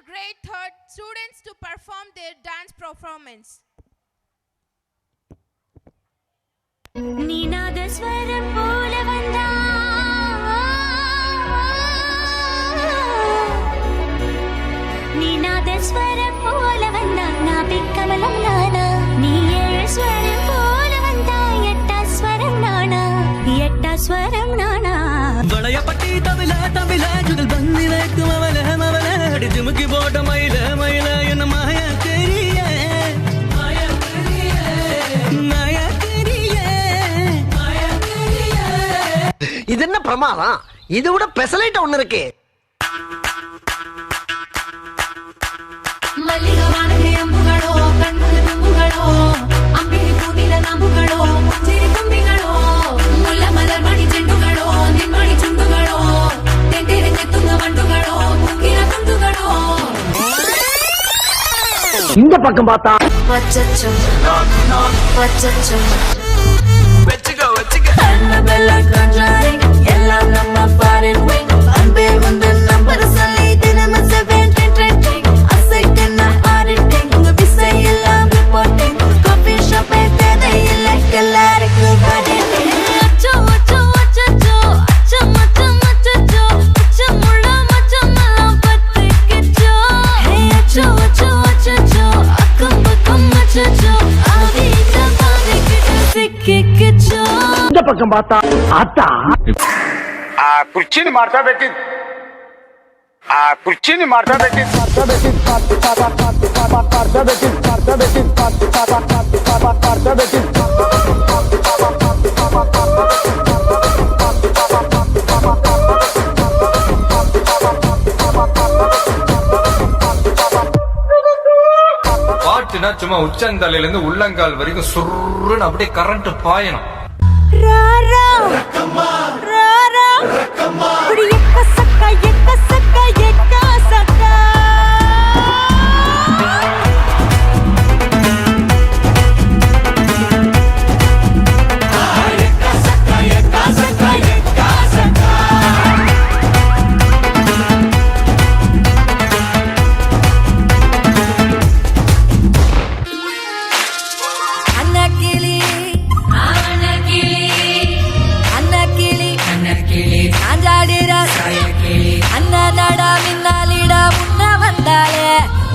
grade 3rd students to perform their dance performance. நீநாதஸ்வரம் போல வந்தா நீநாதஸ்வரம் போல வந்தா நாபிக்கமலம் நானா நீ ஏழஸ்வரம் போல வந்தா எட்டாஸ்வரம் நானா எட்டாஸ்வரம் நானா வளையப்பட்டி தவில தவில ஜுகல் பந்தி வைக்கும் அவல அவல அடி ஜிமுக்கி போட்ட மயில மயில என்ன மாய தெரிய இது என்ன பிரமாதம்? இது விட பெசலைட் ஒண்ணு இருக்கு. மல்லிகவானது அம்புகளோ கண்புது தும்புகளோ அம்பிளி பூனில நம்புகளோ முச்சிரி தும்பிகளோ முல்ல மலர் மணி செண்டுகளோ நின்மணி சுண்டுகளோ தெண்டெறிஞ்ச துங்க வண்டுகளோ முக்கிர துண்டுகளோ இந்த பக்கம் பார்த்தா பச்சச்சோ பச்சச்சோ வெச்சுக்கோ வெச்சுக்கோ அன்னபெல்லா காஞ்சாரிங் எல்லாம் நம்ம பாரின் விங் அன்பே வந்து நம்பர் சொல்லி தினம 7 ட்ரெண்டிங் அசைக்கன ஆடிட்டிங் உங்க விசை எல்லாம் ரிப்போர்ட்டிங் காபி ஷாப் தேதை இல்லை எல்லாருக்கு பாடிட்டிங் அச்சோ அச்சோ அச்சோ அச்சோ மச்சோ மச்சோ அச்சோ முள்ள மச்சோ எல்லாம் பத்திக்கிச்சோ ஹே அச்சோ அச்சோ அச்சோ அக்கம் பக்கம் அச்சோ ஆவிட்ட பாதிக்கிட்டு சிக்கிக்கிச்சோ இந்த பக்கம் பார்த்தா ஆத்தா ಕುರ್ಚಿನ ಮಾಡ್ತಾ ಬೇಕಿತ್ತು ಆ ಕುರ್ಚಿನ ಮಾಡ್ತಾ பாட்டுனா சும்மா உச்சந்தலையில இருந்து உள்ளங்கால் வரைக்கும் சுருன்னு அப்படியே கரண்ட் பாயணும். ராரா ராரா குடி எக்க சக்கா எக்க சக்கா எக்க சக்கா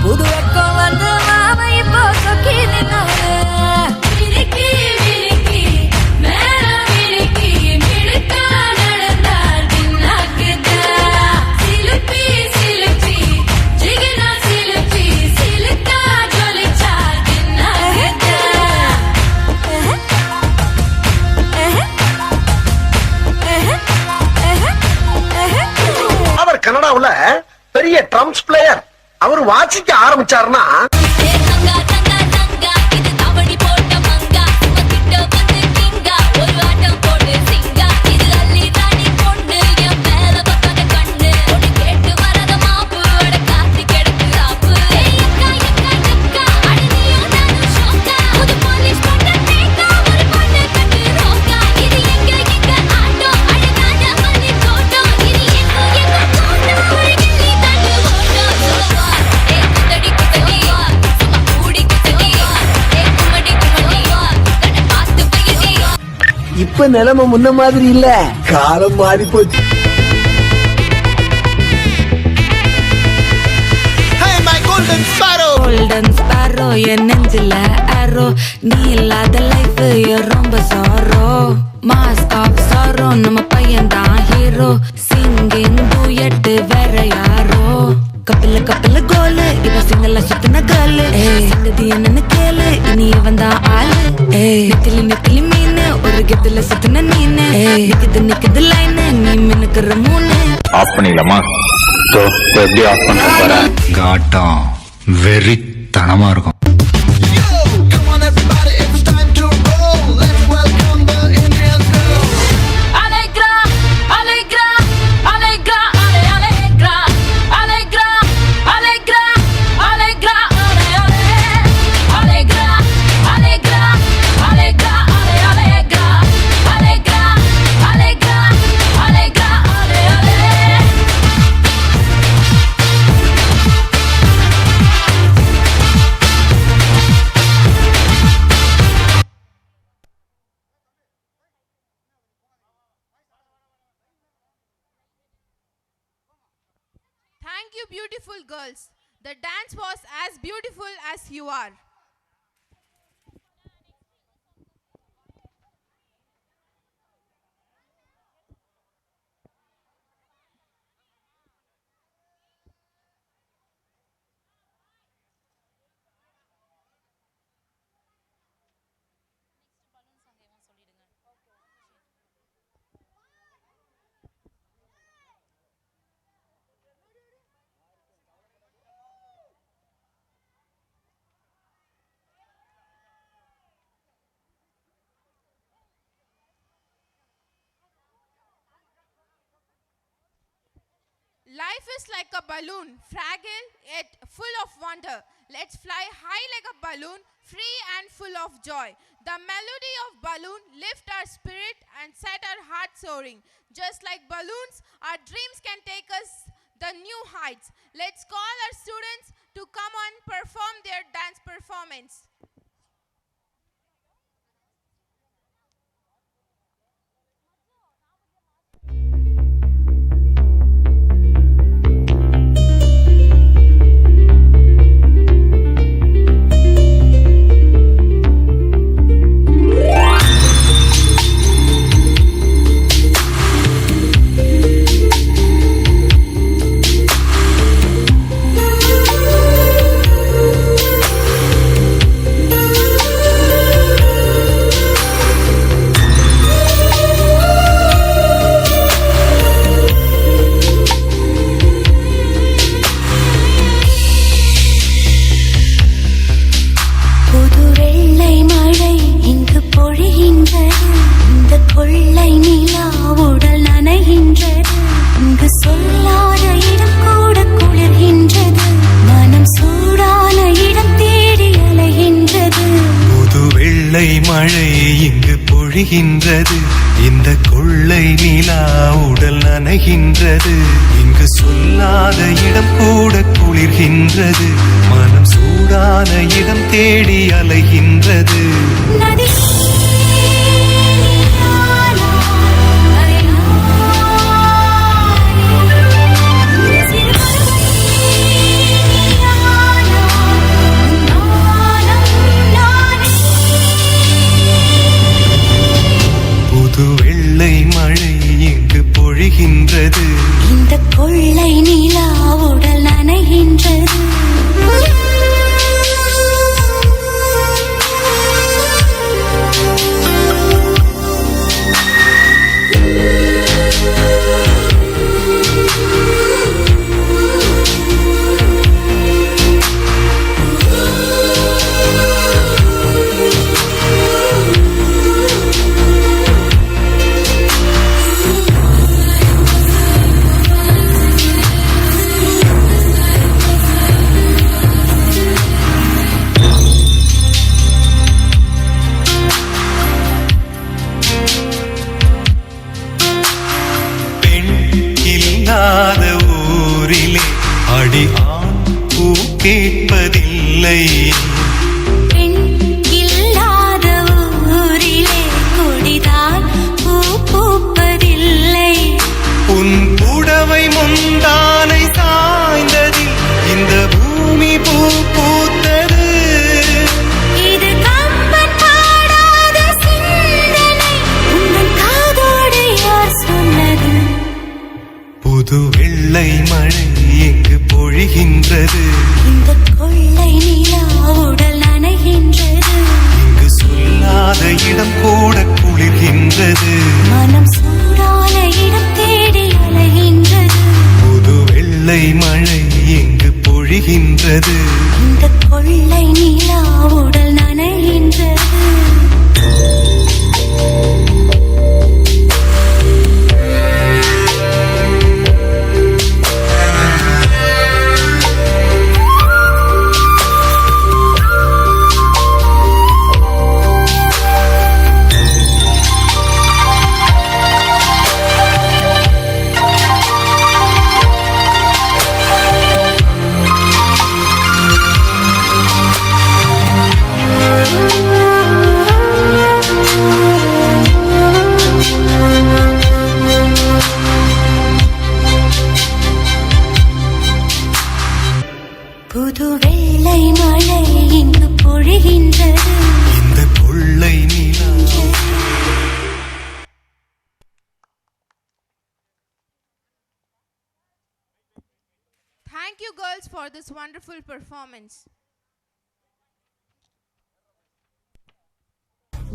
புது வெக்கம் வந்து மாமா இப்போ சொக்கி நின்னாரு விரிக்கி விரிக்கி மேல விரிக்கி மிடுக்கா நடந்தார் தின்னாக்குதா சிலுப்பி சிலுப்பி ஜிகினா சிலுப்பி சிலுக்கா ஜொலிச்சா தின்னாக்குதா அவர் கனடாவுல பெரிய ட்ரம்ஸ் பிளேயர். அவர் வாசிக்க ஆரம்பிச்சாருன்னா இப்ப நிலைமை முன்ன மாதிரி இல்ல, காலம் மாறி போச்சு. கோல்டன் ஸ்பாரோ என் நெஞ்சில ஆரோ நீ இல்லாத லைஃப் ரொம்ப சாரோ மாஸ்க் ஆஃப் சாரோ நம்ம பையன் தான் ஹீரோ சிங்கிங் டூயட் வேற யாரோ கப்பில கப்பில கோலு இவ சிங்கல்ல சுத்தின கேளு சங்கதி என்னன்னு கேளு இனி இவன் தான் ஆளு நெத்திலி நெத்திலி மீன் ஒரு கெத்துல சுத்தின நீனு நிக்குது லைனு நீ மினுக்குற மூணு ஆஃப் பண்ணிடலாமா? எப்படி ஆஃப் பண்ண போறேன்? காட்டம் வெறித்தனமா இருக்கும். Thank you, beautiful girls. The dance was as beautiful as you are. Life is like a balloon, fragile yet full of wonder. Let's fly high like a balloon, free and full of joy. The melody of balloon lift our spirit and set our heart soaring. Just like balloons, our dreams can take us the new heights. Let's call our students to come and perform their dance performance. இந்த கொள்ளை நிலா உடல் நனைகின்றது இங்கு சொல்லாத இடம் கூட குளிர்கின்றது மனம் சூடான இடம் தேடி அலைகின்றது இந்த கொள்ளை நிலா உடல் நனைகின்றது அடி ஆண் பூ கேட்பதில்லை பெண் இல்லாத ஊரிலே கொடிதான் பூ பூப்பதில்லை உன் புடவை முந்தானை சாய்ந்ததில் இந்த பூமி பூ பூத்தது இது கம்பன் பாடாத சிந்தனை உங்கள் காதோடு யார் சொன்னது புது வெள்ளை மழை எங்கு பொழிகின்றது இந்த கொள்ளை நிலா உடல் நனைகின்றது இங்கு சொல்லாத இடம் கூட குளிர்கின்றது மனம் சூடான இடம் தேடி அலைகின்றது புது வெள்ளை மழை எங்கு பொழிகின்றது இந்த கொள்ளை நிலா உடல் நனைகின்றது Thank you, girls, for this wonderful performance.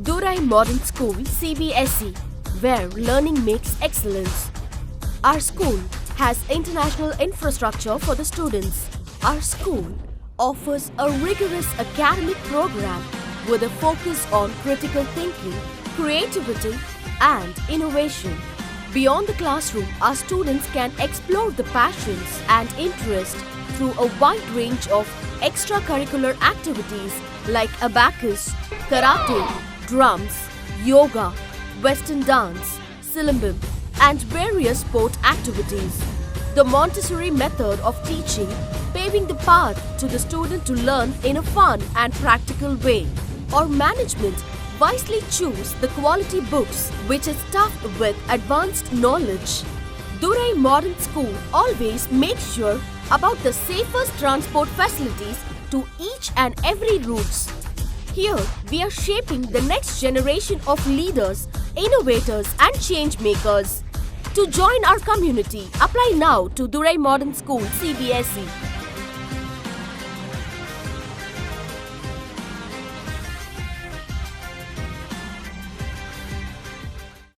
Durai Modern School CBSE, where learning makes excellence. Our school has international infrastructure for the students. Our school offers a rigorous academic program with a focus on critical thinking, creativity, and innovation. Beyond the classroom, our students can explore the passions and interests through a wide range of extracurricular activities like abacus, karate, drums, yoga, western dance, silimbim, and various sport activities. The Montessori method of teaching paving the path to the student to learn in a fun and practical way. Our management wisely choose the quality books which is stuffed with advanced knowledge. Durai Modern School always makes sure about the safest transport facilities to each and every routes. Here, we are shaping the next generation of leaders, innovators, and change makers. To join our community, apply now to Durai Modern School CBSE.